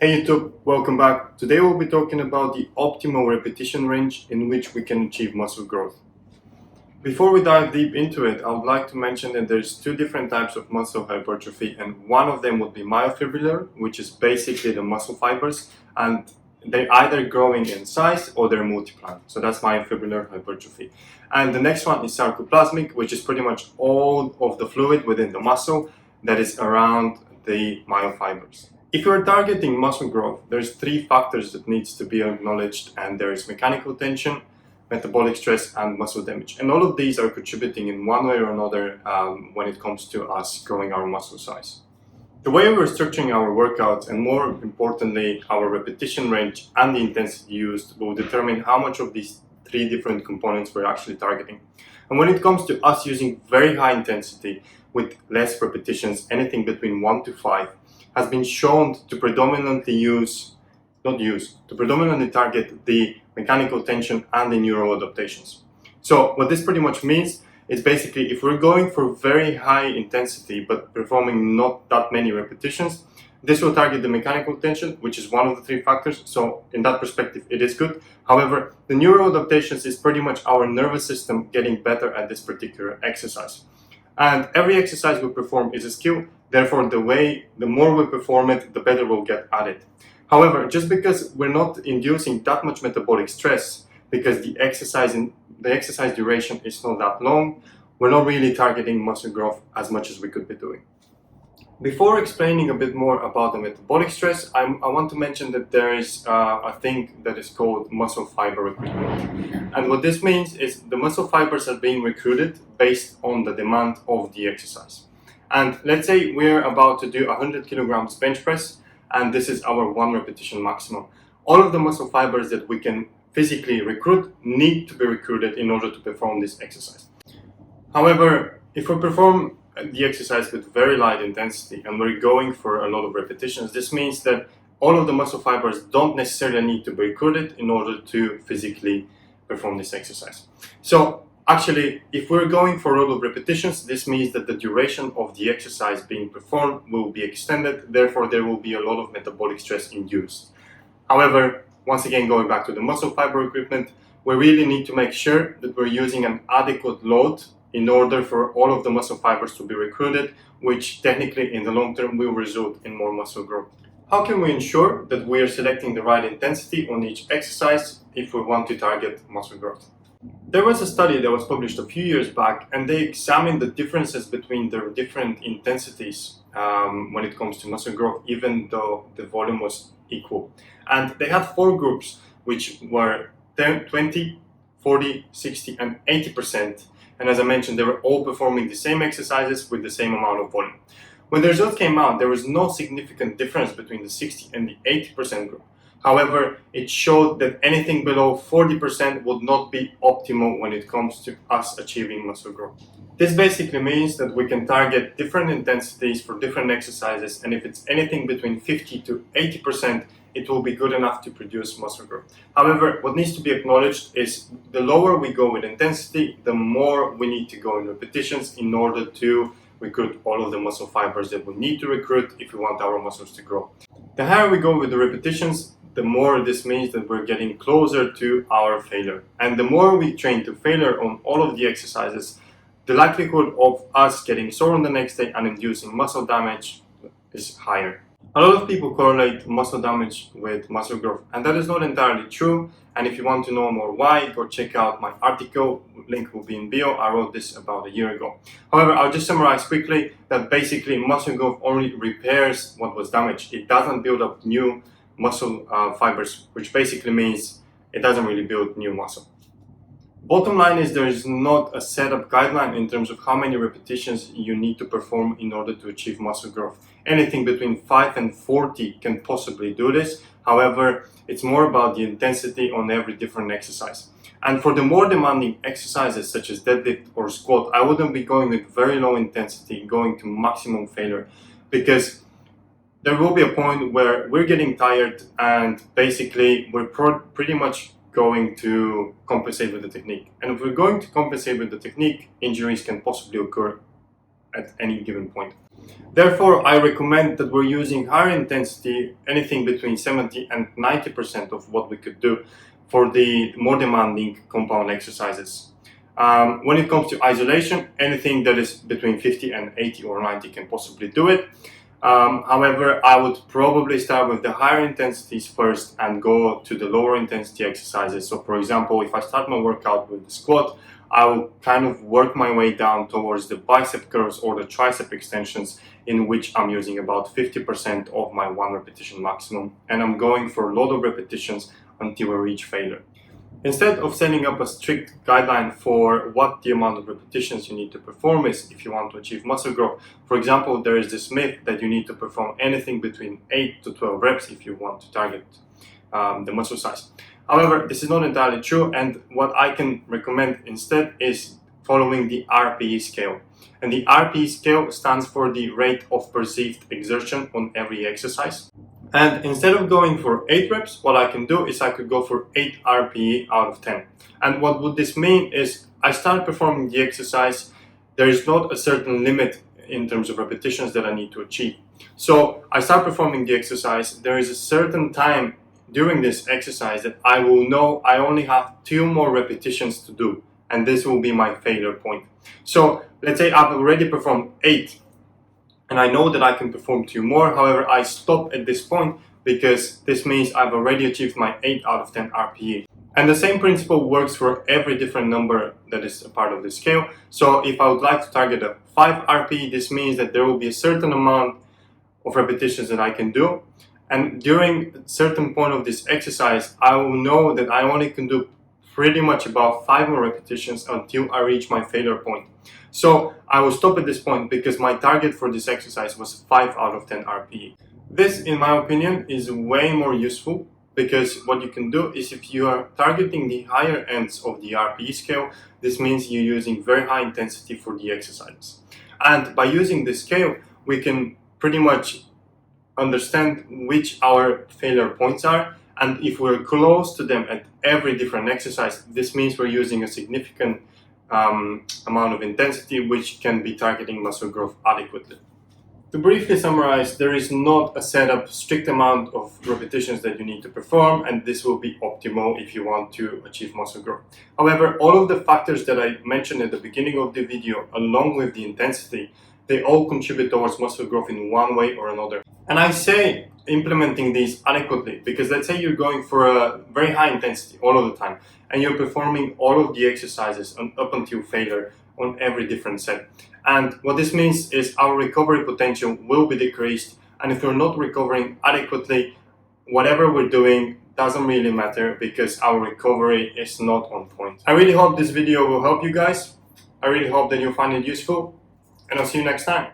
Hey YouTube, welcome back. Today we'll be talking about the optimal repetition range in which we can achieve muscle growth. Before we dive deep into it, I would like to mention that there's two different types of muscle hypertrophy, and one of them would be myofibrillar, which is basically the muscle fibers, and they're either growing in size or they're multiplying. So that's myofibrillar hypertrophy. And the next one is sarcoplasmic, which is pretty much all of the fluid within the muscle that is around the myofibers. If you're targeting muscle growth, there's three factors that needs to be acknowledged, and there's mechanical tension, metabolic stress, and muscle damage. And all of these are contributing in one way or another when it comes to us growing our muscle size. The way we're structuring our workouts, and more importantly, our repetition range and the intensity used, will determine how much of these three different components we're actually targeting. And when it comes to us using very high intensity with less repetitions, anything between 1 to 5, has been shown to predominantly target the mechanical tension and the neural adaptations. So what this pretty much means is basically if we're going for very high intensity but performing not that many repetitions, this will target the mechanical tension, which is one of the three factors. So in that perspective, it is good. However, the neural adaptations is pretty much our nervous system getting better at this particular exercise. And every exercise we perform is a skill. Therefore, the more we perform it, the better we'll get at it. However, just because we're not inducing that much metabolic stress, because the exercise duration is not that long, we're not really targeting muscle growth as much as we could be doing. Before explaining a bit more about the metabolic stress, I want to mention that there is a thing that is called muscle fiber recruitment. And what this means is the muscle fibers are being recruited based on the demand of the exercise. And let's say we're about to do 100 kilograms bench press, and this is our 1 repetition maximum. All of the muscle fibers that we can physically recruit need to be recruited in order to perform this exercise. However, if we perform the exercise with very light intensity and we're going for a lot of repetitions, this means that all of the muscle fibers don't necessarily need to be recruited in order to physically perform this exercise. So actually, if we're going for a lot of repetitions, this means that the duration of the exercise being performed will be extended. Therefore, there will be a lot of metabolic stress induced. However, once again, going back to the muscle fiber recruitment, we really need to make sure that we're using an adequate load in order for all of the muscle fibers to be recruited, which technically in the long term will result in more muscle growth. How can we ensure that we are selecting the right intensity on each exercise if we want to target muscle growth? There was a study that was published a few years back, and they examined the differences between the different intensities when it comes to muscle growth, even though the volume was equal. And they had 4 groups, which were 10, 20, 40, 60, and 80%. And as I mentioned, they were all performing the same exercises with the same amount of volume. When the results came out, there was no significant difference between the 60 and the 80% group. However, it showed that anything below 40% would not be optimal when it comes to us achieving muscle growth. This basically means that we can target different intensities for different exercises, and if it's anything between 50 to 80%, it will be good enough to produce muscle growth. However, what needs to be acknowledged is the lower we go with intensity, the more we need to go in repetitions in order to recruit all of the muscle fibers that we need to recruit if we want our muscles to grow. The higher we go with the repetitions, the more this means that we're getting closer to our failure. And the more we train to failure on all of the exercises, the likelihood of us getting sore on the next day and inducing muscle damage is higher. A lot of people correlate muscle damage with muscle growth, and that is not entirely true. And if you want to know more why, go check out my article, link will be in bio. I wrote this about a year ago. However, I'll just summarize quickly that basically muscle growth only repairs what was damaged. It doesn't build up new muscle fibers, which basically means it doesn't really build new muscle. Bottom line is there is not a set up guideline in terms of how many repetitions you need to perform in order to achieve muscle growth. Anything between 5 and 40 can possibly do this. However, it's more about the intensity on every different exercise. And for the more demanding exercises such as deadlift or squat, I wouldn't be going with very low intensity, going to maximum failure, because there will be a point where we're getting tired and basically we're pretty much going to compensate with the technique. And if we're going to compensate with the technique, injuries can possibly occur at any given point. Therefore, I recommend that we're using higher intensity, anything between 70 and 90% of what we could do for the more demanding compound exercises. When it comes to isolation, anything that is between 50 and 80 or 90 can possibly do it. However, I would probably start with the higher intensities first and go to the lower intensity exercises. So for example, if I start my workout with the squat, I will kind of work my way down towards the bicep curls or the tricep extensions, in which I'm using about 50% of my 1 repetition maximum, and I'm going for a lot of repetitions until I reach failure. Instead of setting up a strict guideline for what the amount of repetitions you need to perform is if you want to achieve muscle growth, for example, there is this myth that you need to perform anything between 8 to 12 reps if you want to target the muscle size. However, this is not entirely true, and what I can recommend instead is following the RPE scale. And the RPE scale stands for the rate of perceived exertion on every exercise. And instead of going for 8 reps, what I can do is I could go for 8 RPE out of 10. And what would this mean is I start performing the exercise. There is not a certain limit in terms of repetitions that I need to achieve. So I start performing the exercise. There is a certain time during this exercise that I will know I only have 2 more repetitions to do. And this will be my failure point. So let's say I've already performed 8. And I know that I can perform 2 more. However, I stop at this point because this means I've already achieved my 8 out of 10 RPE. And the same principle works for every different number that is a part of the scale. So if I would like to target a 5 RPE, this means that there will be a certain amount of repetitions that I can do. And during a certain point of this exercise, I will know that I only can do pretty much about 5 more repetitions until I reach my failure point. So I will stop at this point because my target for this exercise was 5 out of 10 RPE. This, in my opinion, is way more useful because what you can do is if you are targeting the higher ends of the RPE scale, this means you're using very high intensity for the exercises. And by using this scale, we can pretty much understand which our failure points are, and if we're close to them at every different exercise, this means we're using a significant amount of intensity which can be targeting muscle growth adequately. To briefly summarize, there is not a set up strict amount of repetitions that you need to perform, and this will be optimal if you want to achieve muscle growth. However, all of the factors that I mentioned at the beginning of the video, along with the intensity, they all contribute towards muscle growth in one way or another. And I say implementing these adequately because let's say you're going for a very high intensity all of the time and you're performing all of the exercises up until failure on every different set. And what this means is our recovery potential will be decreased, and if we're not recovering adequately, whatever we're doing doesn't really matter because our recovery is not on point. I really hope this video will help you guys. I really hope that you'll find it useful, and I'll see you next time.